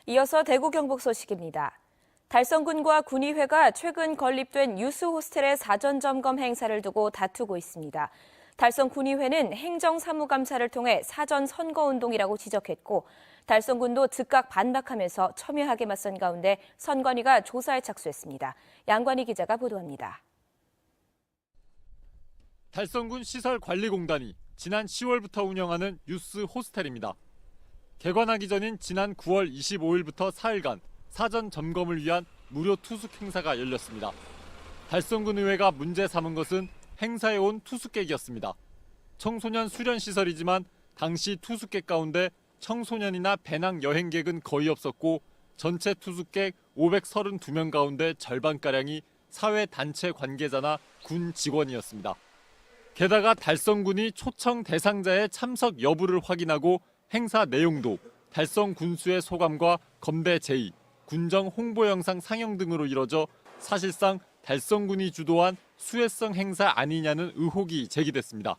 이어서 대구 경북 소식입니다. 달성군과 군의회가 최근 건립된 유스 호스텔의 사전 점검 행사를 두고 다투고 있습니다. 달성군의회는 행정사무감사를 통해 사전 선거운동이라고 지적했고 달성군도 즉각 반박하면서 첨예하게 맞선 가운데 선관위가 조사에 착수했습니다. 양관희 기자가 보도합니다. 달성군 시설관리공단이 지난 10월부터 운영하는 유스 호스텔입니다. 개관하기 전인 지난 9월 25일부터 4일간 사전 점검을 위한 무료 투숙 행사가 열렸습니다. 달성군 의회가 문제 삼은 것은 행사에 온 투숙객이었습니다. 청소년 수련시설이지만 당시 투숙객 가운데 청소년이나 배낭 여행객은 거의 없었고 전체 투숙객 532명 가운데 절반가량이 사회단체 관계자나 군 직원이었습니다. 게다가 달성군이 초청 대상자의 참석 여부를 확인하고 행사 내용도 달성 군수의 소감과 건배 제의, 군정 홍보 영상 상영 등으로 이뤄져 사실상 달성군이 주도한 수혜성 행사 아니냐는 의혹이 제기됐습니다.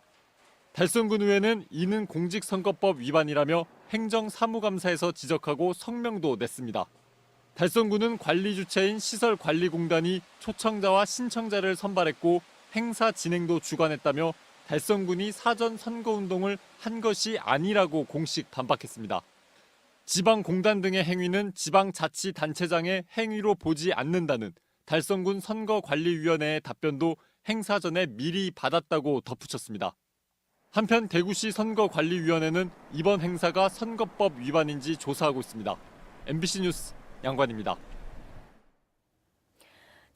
달성군 의회는 이는 공직선거법 위반이라며 행정사무감사에서 지적하고 성명도 냈습니다. 달성군은 관리 주체인 시설관리공단이 초청자와 신청자를 선발했고 행사 진행도 주관했다며 달성군이 사전 선거운동을 한 것이 아니라고 공식 반박했습니다. 지방공단 등의 행위는 지방자치단체장의 행위로 보지 않는다는 달성군 선거관리위원회의 답변도 행사 전에 미리 받았다고 덧붙였습니다. 한편 대구시 선거관리위원회는 이번 행사가 선거법 위반인지 조사하고 있습니다. MBC 뉴스 양관입니다.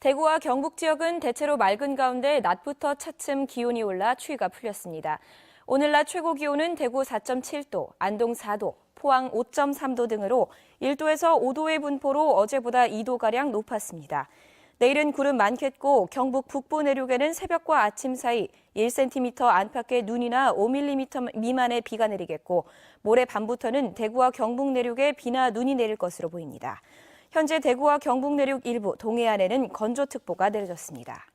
대구와 경북 지역은 대체로 맑은 가운데 낮부터 차츰 기온이 올라 추위가 풀렸습니다. 오늘 낮 최고 기온은 대구 4.7도, 안동 4도, 포항 5.3도 등으로 1도에서 5도의 분포로 어제보다 2도가량 높았습니다. 내일은 구름 많겠고 경북 북부 내륙에는 새벽과 아침 사이 1cm 안팎의 눈이나 5mm 미만의 비가 내리겠고 모레 밤부터는 대구와 경북 내륙에 비나 눈이 내릴 것으로 보입니다. 현재 대구와 경북 내륙 일부, 동해안에는 건조특보가 내려졌습니다.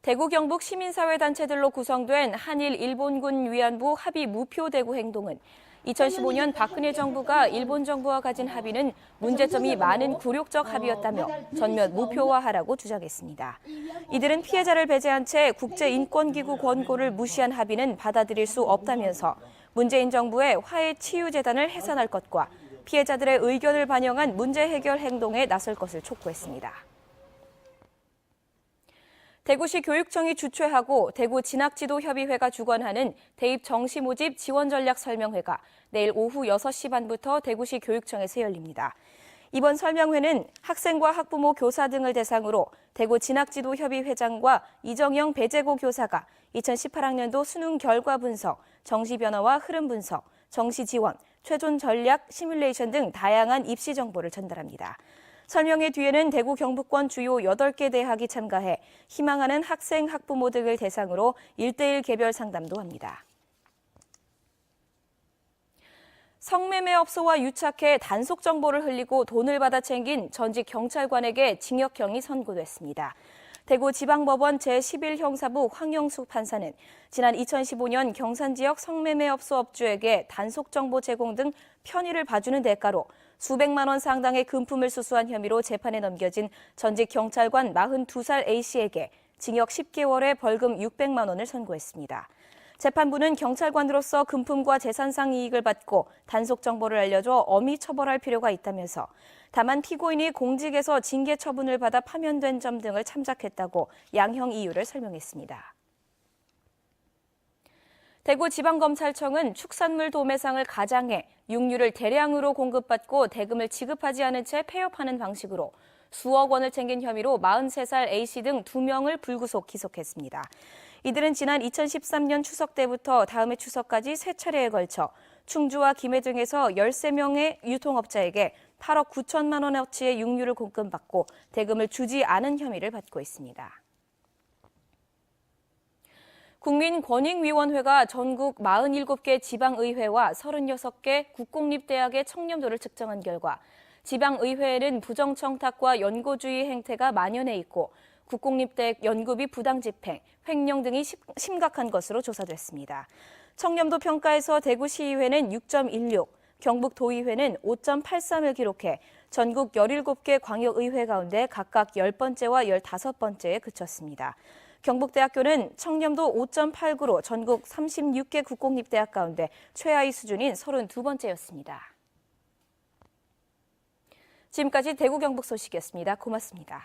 대구 경북 시민사회단체들로 구성된 한일-일본군 위안부 합의 무표 대구 행동은 2015년 박근혜 정부가 일본 정부와 가진 합의는 문제점이 많은 굴욕적 합의였다며 전면 무표화하라고 주장했습니다. 이들은 피해자를 배제한 채 국제인권기구 권고를 무시한 합의는 받아들일 수 없다면서 문재인 정부의 화해치유재단을 해산할 것과 피해자들의 의견을 반영한 문제 해결 행동에 나설 것을 촉구했습니다. 대구시 교육청이 주최하고 대구 진학지도협의회가 주관하는 대입 정시 모집 지원 전략 설명회가 내일 오후 6시 반부터 대구시 교육청에서 열립니다. 이번 설명회는 학생과 학부모, 교사 등을 대상으로 대구 진학지도협의회장과 이정영 배재고 교사가 2018학년도 수능 결과 분석, 정시 변화와 흐름 분석, 정시 지원, 최종 전략, 시뮬레이션 등 다양한 입시 정보를 전달합니다. 설명회 뒤에는 대구 경북권 주요 8개 대학이 참가해 희망하는 학생, 학부모 등을 대상으로 1:1 개별 상담도 합니다. 성매매업소와 유착해 단속 정보를 흘리고 돈을 받아 챙긴 전직 경찰관에게 징역형이 선고됐습니다. 대구지방법원 제11형사부 황영숙 판사는 지난 2015년 경산 지역 성매매업소 업주에게 단속 정보 제공 등 편의를 봐주는 대가로 수백만 원 상당의 금품을 수수한 혐의로 재판에 넘겨진 전직 경찰관 42살 A씨에게 징역 10개월에 벌금 600만 원을 선고했습니다. 재판부는 경찰관으로서 금품과 재산상 이익을 받고 단속 정보를 알려줘 엄히 처벌할 필요가 있다면서 다만 피고인이 공직에서 징계 처분을 받아 파면된 점 등을 참작했다고 양형 이유를 설명했습니다. 대구지방검찰청은 축산물 도매상을 가장해 육류를 대량으로 공급받고 대금을 지급하지 않은 채 폐업하는 방식으로 수억 원을 챙긴 혐의로 43살 A씨 등 2명을 불구속 기소했습니다. 이들은 지난 2013년 추석 때부터 다음해 추석까지 3차례에 걸쳐 충주와 김해 등에서 13명의 유통업자에게 8억 9천만 원어치의 육류를 공급받고 대금을 주지 않은 혐의를 받고 있습니다. 국민권익위원회가 전국 47개 지방의회와 36개 국공립대학의 청렴도를 측정한 결과 지방의회에는 부정청탁과 연고주의 행태가 만연해 있고 국공립대 연구비 부당 집행, 횡령 등이 심각한 것으로 조사됐습니다. 청렴도 평가에서 대구시의회는 6.16, 경북도의회는 5.83을 기록해 전국 17개 광역의회 가운데 각각 10번째와 15번째에 그쳤습니다. 경북대학교는 청렴도 5.89로 전국 36개 국공립대학 가운데 최하위 수준인 32번째였습니다. 지금까지 대구 경북 소식이었습니다. 고맙습니다.